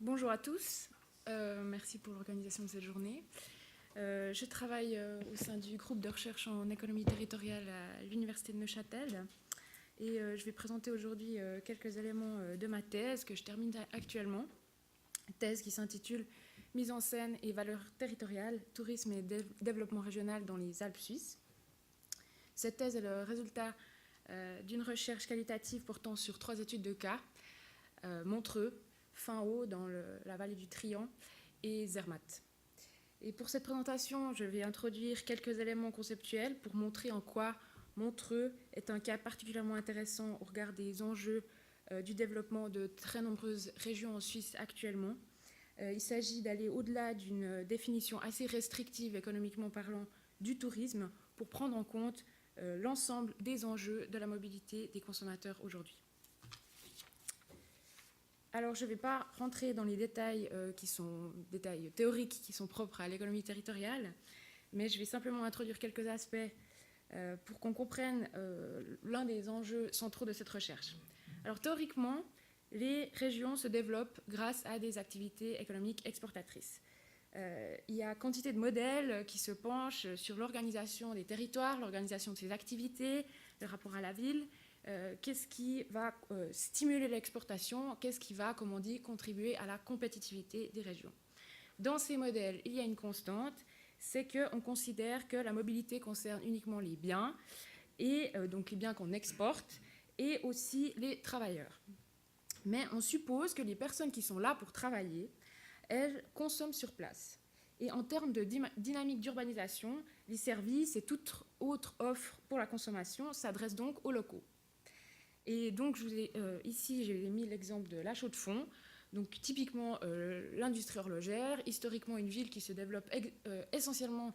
Bonjour à tous, merci pour l'organisation de cette journée. Je travaille au sein du groupe de recherche en économie territoriale à l'Université de Neuchâtel et je vais présenter aujourd'hui quelques éléments de ma thèse que je termine actuellement. Thèse qui s'intitule Mise en scène et valeurs territoriales, tourisme et développement régional dans les Alpes suisses. Cette thèse est le résultat d'une recherche qualitative portant sur 3 études de cas, Montreux, Fin-Haut dans la vallée du Trian et Zermatt. Et pour cette présentation, je vais introduire quelques éléments conceptuels pour montrer en quoi Montreux est un cas particulièrement intéressant au regard des enjeux du développement de très nombreuses régions en Suisse actuellement. Il s'agit d'aller au-delà d'une définition assez restrictive économiquement parlant du tourisme pour prendre en compte l'ensemble des enjeux de la mobilité des consommateurs aujourd'hui. Alors, je ne vais pas rentrer dans les détails qui sont détails théoriques qui sont propres à l'économie territoriale, mais je vais simplement introduire quelques aspects pour qu'on comprenne l'un des enjeux centraux de cette recherche. Alors, théoriquement, les régions se développent grâce à des activités économiques exportatrices. Il y a quantité de modèles qui se penchent sur l'organisation des territoires, l'organisation de ces activités, le rapport à la ville. Qu'est-ce qui va stimuler l'exportation, qu'est-ce qui va, comme on dit, contribuer à la compétitivité des régions. Dans ces modèles, il y a une constante, c'est qu'on considère que la mobilité concerne uniquement les biens, et donc les biens qu'on exporte, et aussi les travailleurs. Mais on suppose que les personnes qui sont là pour travailler, elles consomment sur place. Et en termes de dynamique d'urbanisation, les services et toute autre offre pour la consommation s'adressent donc aux locaux. Et donc, ici, j'ai mis l'exemple de La Chaux-de-Fonds. Donc, typiquement, l'industrie horlogère, historiquement une ville qui se développe essentiellement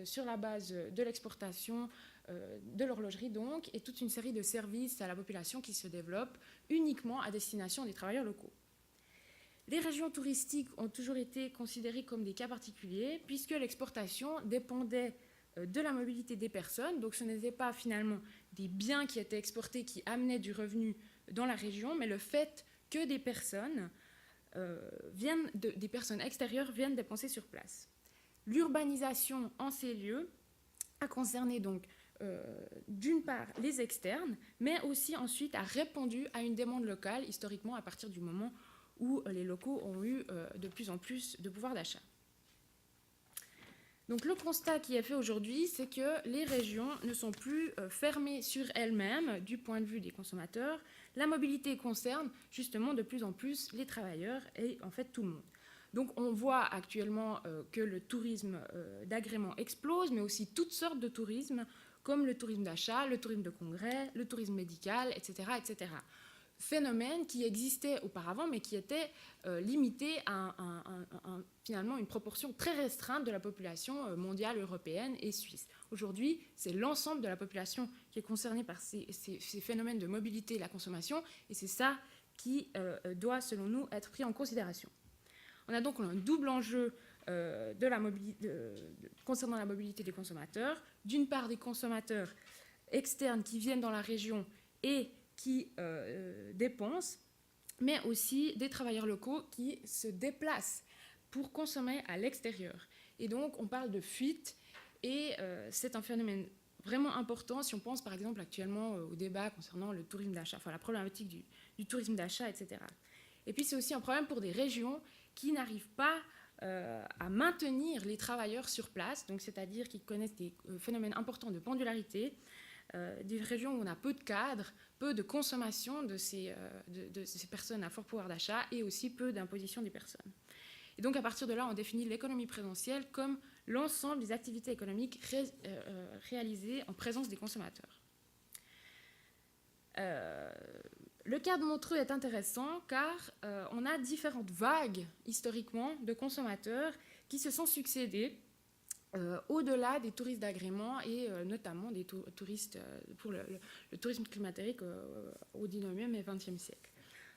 sur la base de l'exportation de l'horlogerie, donc, et toute une série de services à la population qui se développent uniquement à destination des travailleurs locaux. Les régions touristiques ont toujours été considérées comme des cas particuliers, puisque l'exportation dépendait de la mobilité des personnes, donc ce n'était pas finalement des biens qui étaient exportés qui amenaient du revenu dans la région, mais le fait que des personnes extérieures viennent dépenser sur place. L'urbanisation en ces lieux a concerné donc d'une part les externes, mais aussi ensuite a répondu à une demande locale, historiquement à partir du moment où les locaux ont eu de plus en plus de pouvoir d'achat. Donc le constat qui est fait aujourd'hui, c'est que les régions ne sont plus fermées sur elles-mêmes du point de vue des consommateurs. La mobilité concerne justement de plus en plus les travailleurs et en fait tout le monde. Donc on voit actuellement que le tourisme d'agrément explose, mais aussi toutes sortes de tourisme, comme le tourisme d'achat, le tourisme de congrès, le tourisme médical, etc., etc. Phénomène qui existait auparavant, mais qui était limité à finalement une proportion très restreinte de la population mondiale, européenne et suisse. Aujourd'hui, c'est l'ensemble de la population qui est concernée par ces phénomènes de mobilité et la consommation, et c'est ça qui doit, selon nous, être pris en considération. On a donc un double enjeu concernant la mobilité des consommateurs. D'une part, des consommateurs externes qui viennent dans la région et qui dépensent, mais aussi des travailleurs locaux qui se déplacent pour consommer à l'extérieur. Et donc, on parle de fuite, et c'est un phénomène vraiment important si on pense, par exemple, actuellement au débat concernant le tourisme d'achat, enfin la problématique du tourisme d'achat, etc. Et puis, c'est aussi un problème pour des régions qui n'arrivent pas à maintenir les travailleurs sur place, donc c'est-à-dire qui connaissent des phénomènes importants de pendularité, des régions où on a peu de cadres, peu de consommation de ces personnes à fort pouvoir d'achat et aussi peu d'imposition des personnes. Et donc à partir de là, on définit l'économie présentielle comme l'ensemble des activités économiques réalisées en présence des consommateurs. Le cas de Montreux est intéressant car on a différentes vagues historiquement de consommateurs qui se sont succédées au-delà des touristes d'agrément et notamment des touristes pour le tourisme climatérique au 19e et 20e siècle.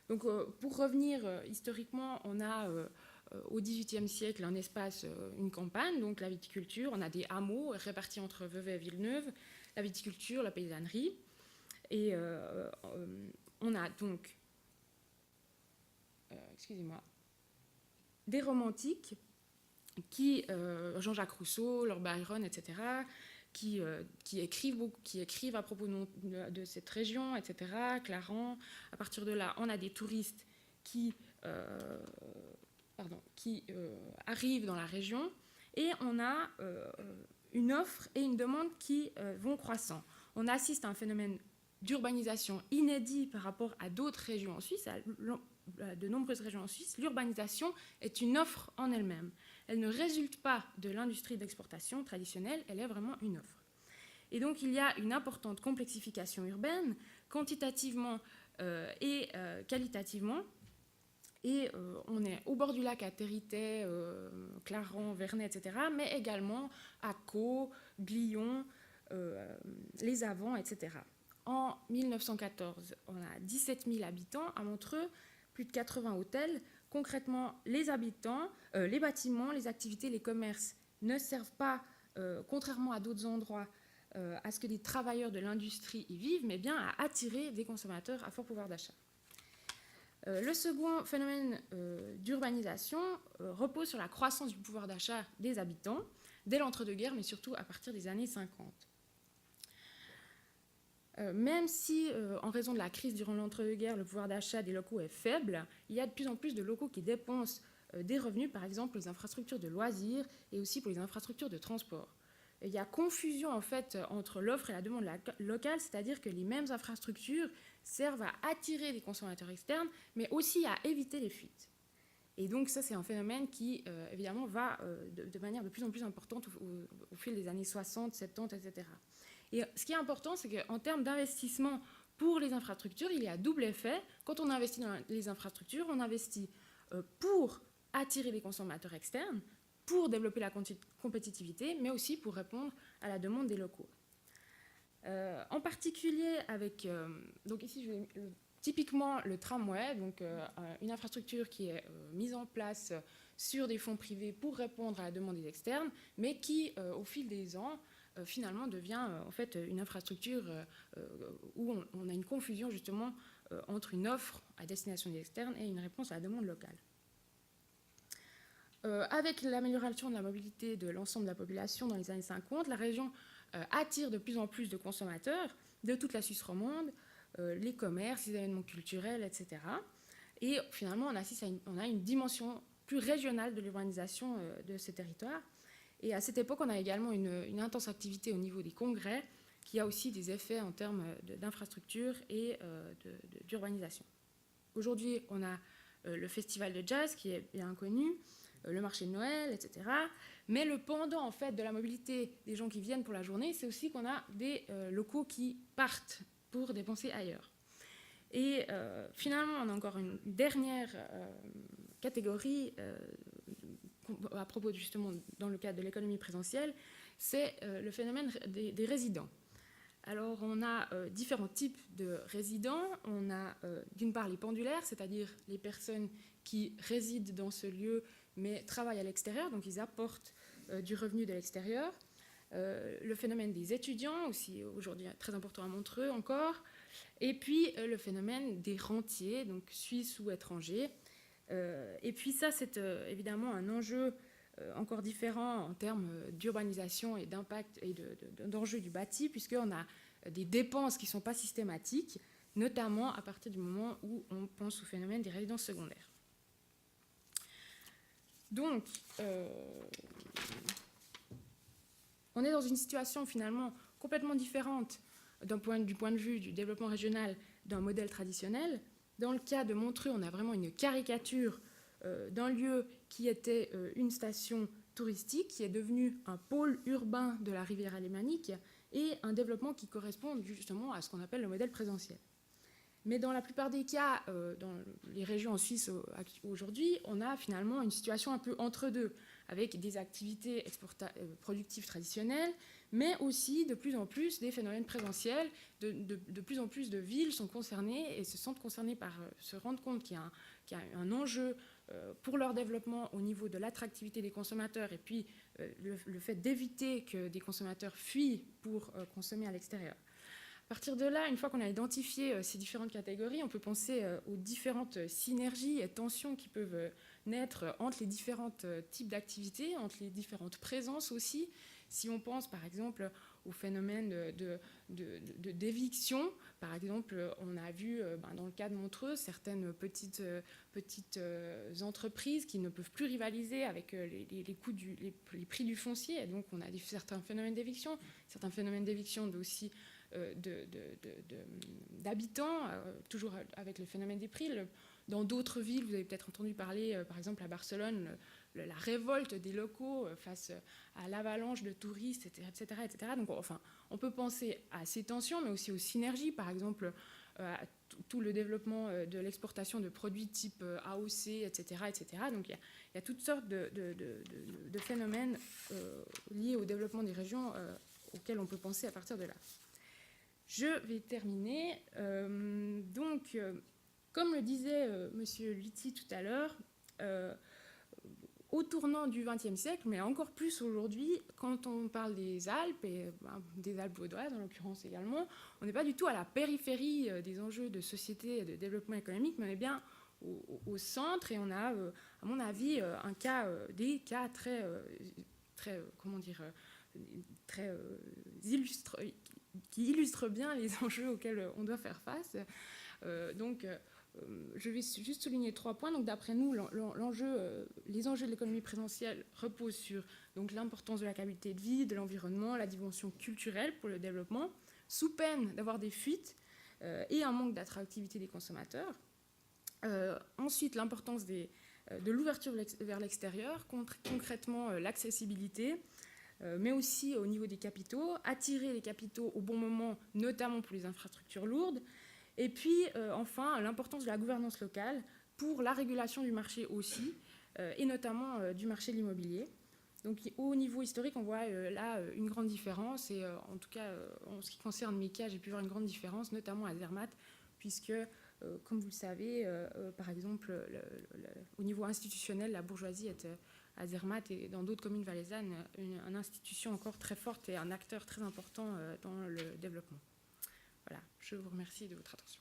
Donc pour revenir historiquement, on a au XVIIIe siècle un espace, une campagne, donc la viticulture, on a des hameaux répartis entre Vevey et Villeneuve, la viticulture, la paysannerie, et on a donc excusez-moi. des romantiques qui, Jean-Jacques Rousseau, Lord Byron, etc., qui écrivent à propos de cette région, etc., Clarence. À partir de là, on a des touristes qui arrivent dans la région, et on a une offre et une demande qui vont croissant. On assiste à un phénomène d'urbanisation inédit par rapport à d'autres régions en Suisse, à de nombreuses régions en Suisse. L'urbanisation est une offre en elle-même. Elle ne résulte pas de l'industrie d'exportation traditionnelle, elle est vraiment une offre. Et donc il y a une importante complexification urbaine, quantitativement et qualitativement. Et on est au bord du lac à Territet, Clarence, Vernet, etc., mais également à Caux, Glion, les Avants, etc. En 1914, on a 17 000 habitants à Montreux, plus de 80 hôtels. Concrètement, les habitants, les bâtiments, les activités, les commerces ne servent pas, contrairement à d'autres endroits, à ce que des travailleurs de l'industrie y vivent, mais bien à attirer des consommateurs à fort pouvoir d'achat. Le second phénomène d'urbanisation repose sur la croissance du pouvoir d'achat des habitants dès l'entre-deux-guerres, mais surtout à partir des années 50. Même si, en raison de la crise durant l'entre-deux-guerres, le pouvoir d'achat des locaux est faible, il y a de plus en plus de locaux qui dépensent des revenus, par exemple, pour les infrastructures de loisirs et aussi pour les infrastructures de transport. Il y a confusion, en fait, entre l'offre et la demande locale, c'est-à-dire que les mêmes infrastructures servent à attirer des consommateurs externes, mais aussi à éviter les fuites. Et donc ça, c'est un phénomène qui, évidemment, va de manière de plus en plus importante au fil des années 60, 70, etc. Et ce qui est important, c'est qu'en termes d'investissement pour les infrastructures, il y a double effet. Quand on investit dans les infrastructures, on investit pour attirer des consommateurs externes, pour développer la compétitivité, mais aussi pour répondre à la demande des locaux. En particulier avec, donc ici je vais, typiquement le tramway, donc une infrastructure qui est mise en place sur des fonds privés pour répondre à la demande des externes, mais qui au fil des ans finalement devient en fait une infrastructure où on a une confusion justement entre une offre à destination des externes et une réponse à la demande locale. Avec l'amélioration de la mobilité de l'ensemble de la population dans les années 50, la région attire de plus en plus de consommateurs de toute la Suisse romande, les commerces, les événements culturels, etc. Et finalement, on a une dimension plus régionale de l'urbanisation de ce territoire. Et à cette époque, on a également une intense activité au niveau des congrès, qui a aussi des effets en termes d'infrastructure et d'urbanisation. Aujourd'hui, on a le festival de jazz, qui est bien connu, le marché de Noël, etc. Mais le pendant en fait, de la mobilité des gens qui viennent pour la journée, c'est aussi qu'on a des locaux qui partent pour dépenser ailleurs. Et finalement, on a encore une dernière catégorie à propos justement dans le cadre de l'économie présentielle, c'est le phénomène des résidents. Alors on a différents types de résidents. On a d'une part les pendulaires, c'est-à-dire les personnes qui résident dans ce lieu mais travaillent à l'extérieur, donc ils apportent du revenu de l'extérieur. Le phénomène des étudiants, aussi aujourd'hui très important à Montreux encore. Et puis le phénomène des rentiers, donc suisses ou étrangers. Et puis ça, c'est évidemment un enjeu encore différent en termes d'urbanisation et d'impact et d'enjeux du bâti, puisqu'on a des dépenses qui ne sont pas systématiques, notamment à partir du moment où on pense au phénomène des résidences secondaires. Donc, on est dans une situation finalement complètement différente du point de vue du développement régional d'un modèle traditionnel. Dans le cas de Montreux, on a vraiment une caricature d'un lieu qui était une station touristique, qui est devenu un pôle urbain de la rivière alémanique et un développement qui correspond justement à ce qu'on appelle le modèle présentiel. Mais dans la plupart des cas, dans les régions en Suisse aujourd'hui, on a finalement une situation un peu entre deux, avec des activités productives traditionnelles, mais aussi de plus en plus des phénomènes présentiels. De plus en plus de villes sont concernées et se sentent concernées par se rendre compte qu'il y a un enjeu pour leur développement au niveau de l'attractivité des consommateurs et puis le fait d'éviter que des consommateurs fuient pour consommer à l'extérieur. À partir de là, une fois qu'on a identifié ces différentes catégories, on peut penser aux différentes synergies et tensions qui peuvent naître entre les différents types d'activités, entre les différentes présences aussi. Si on pense par exemple au phénomène d'éviction, par exemple, on a vu dans le cas de Montreux certaines petites entreprises qui ne peuvent plus rivaliser avec les coûts les prix du foncier. Et donc on a certains phénomènes d'éviction aussi d'habitants, toujours avec le phénomène des prix. Dans d'autres villes, vous avez peut-être entendu parler, par exemple à Barcelone, la révolte des locaux face à l'avalanche de touristes, etc., etc. Donc, enfin, on peut penser à ces tensions, mais aussi aux synergies, par exemple, à tout le développement de l'exportation de produits type AOC, etc., etc. Donc, il y a toutes sortes de phénomènes liés au développement des régions auxquels on peut penser à partir de là. Je vais terminer. Comme le disait M. Lüthi tout à l'heure, au tournant du XXe siècle, mais encore plus aujourd'hui, quand on parle des Alpes, et des Alpes vaudoises en l'occurrence également, on n'est pas du tout à la périphérie des enjeux de société et de développement économique, mais on est bien au centre, et on a, à mon avis, des cas très qui illustrent bien les enjeux auxquels on doit faire face. Je vais juste souligner 3 points. Donc, d'après nous, les enjeux de l'économie présentielle reposent sur l'importance de la qualité de vie, de l'environnement, la dimension culturelle pour le développement, sous peine d'avoir des fuites et un manque d'attractivité des consommateurs. Ensuite, l'importance de l'ouverture vers l'extérieur, concrètement l'accessibilité, mais aussi au niveau des capitaux, attirer les capitaux au bon moment, notamment pour les infrastructures lourdes. Et puis, enfin, l'importance de la gouvernance locale pour la régulation du marché aussi, et notamment du marché de l'immobilier. Donc, au niveau historique, on voit là une grande différence. Et en tout cas, en ce qui concerne Mika, j'ai pu voir une grande différence, notamment à Zermatt, puisque, comme vous le savez, par exemple, au niveau institutionnel, la bourgeoisie est à Zermatt et dans d'autres communes valaisannes une institution encore très forte et un acteur très important dans le développement. Voilà, je vous remercie de votre attention.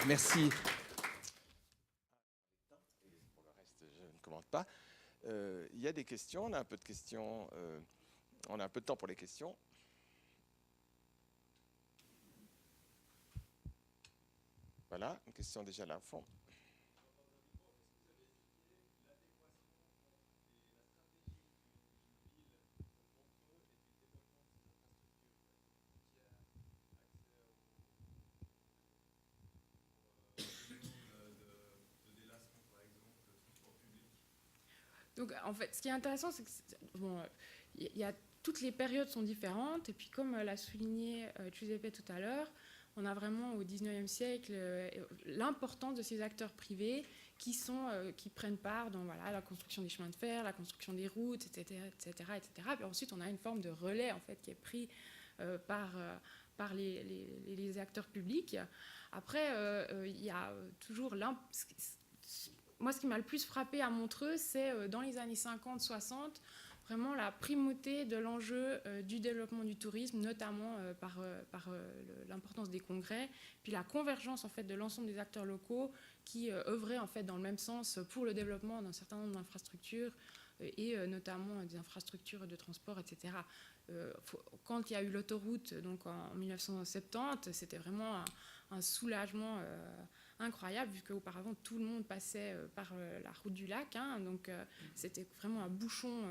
Merci. Pour le reste, je ne commente pas. Il y a des questions, on a un peu de questions, on a un peu de temps pour les questions. Voilà, une question déjà là au fond. Donc, en fait, ce qui est intéressant, c'est que toutes les périodes sont différentes. Et puis, comme l'a souligné Giuseppe tout à l'heure, on a vraiment au XIXe siècle l'importance de ces acteurs privés qui prennent part dans la construction des chemins de fer, la construction des routes, etc., etc., etc. Puis ensuite, on a une forme de relais en fait qui est pris par les acteurs publics. Après, il y a toujours moi, ce qui m'a le plus frappé à Montreux, c'est dans les années 50-60, vraiment la primauté de l'enjeu du développement du tourisme, notamment par l'importance des congrès, puis la convergence en fait de l'ensemble des acteurs locaux qui œuvraient en fait dans le même sens pour le développement d'un certain nombre d'infrastructures et notamment des infrastructures de transport, etc. Quand il y a eu l'autoroute, donc en 1970, c'était vraiment un soulagement incroyable, vu qu'auparavant tout le monde passait par la route du lac, donc c'était vraiment un bouchon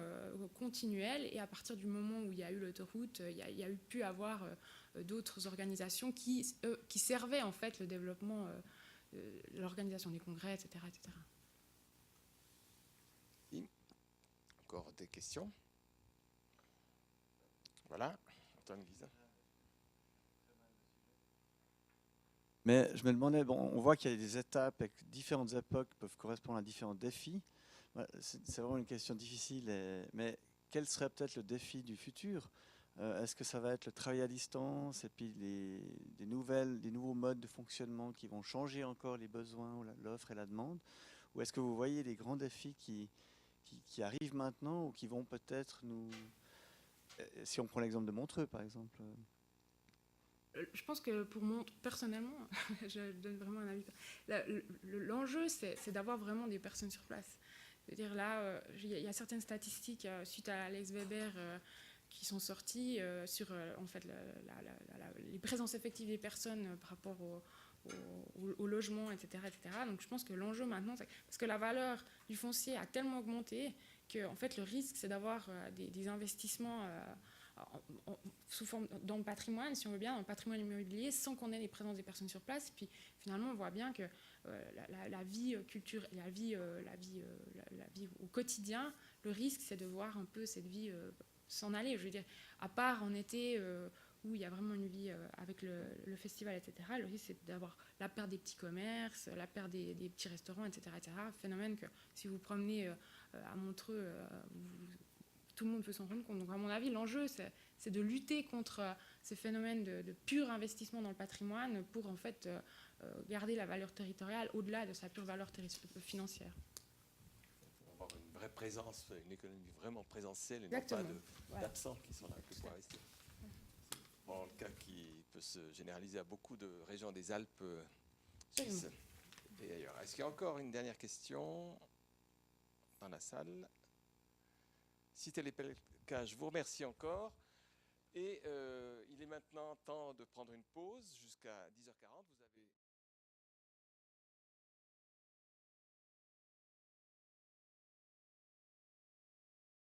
continuel. Et à partir du moment où il y a eu l'autoroute, il y a pu avoir d'autres organisations qui servaient en fait le développement, l'organisation des congrès, etc., etc. Encore des questions? Voilà, Antoine Guizin. Mais je me demandais, on voit qu'il y a des étapes et que différentes époques peuvent correspondre à différents défis. C'est vraiment une question difficile, mais quel serait peut-être le défi du futur? Est-ce que ça va être le travail à distance et puis des nouveaux modes de fonctionnement qui vont changer encore les besoins, l'offre et la demande? Ou est-ce que vous voyez des grands défis qui arrivent maintenant ou qui vont peut-être nous... Si on prend l'exemple de Montreux, par exemple. je pense que personnellement, je donne vraiment un avis. L'enjeu, c'est d'avoir vraiment des personnes sur place. C'est-à-dire là, il y a certaines statistiques suite à Alex Weber qui sont sorties sur en fait, les présences effectives des personnes par rapport au logement, etc., etc. Donc je pense que l'enjeu maintenant, parce que la valeur du foncier a tellement augmenté que en fait, le risque, c'est d'avoir des investissements sous forme dans le patrimoine, si on veut bien, dans le patrimoine immobilier, sans qu'on ait les présences des personnes sur place. Puis finalement, on voit bien que la vie culturelle, la vie au quotidien, le risque, c'est de voir un peu cette vie s'en aller. Je veux dire, à part en été où il y a vraiment une vie avec le festival, etc., le risque, c'est d'avoir la perte des petits commerces, la perte des petits restaurants, etc., etc. Phénomène que si vous promenez à Montreux, tout le monde peut s'en rendre compte. Donc, à mon avis, l'enjeu, c'est de lutter contre ces phénomènes de pur investissement dans le patrimoine pour, en fait, garder la valeur territoriale au-delà de sa pure valeur financière. Pour avoir une vraie présence, une économie vraiment présentielle et Exactement. non pas d'absents qui sont là que pour investir. Bon, le cas qui peut se généraliser à beaucoup de régions des Alpes suisses et ailleurs. Est-ce qu'il y a encore une dernière question dans la salle? Si tel est le cas, je vous remercie encore. Et il est maintenant temps de prendre une pause jusqu'à 10h40. Vous avez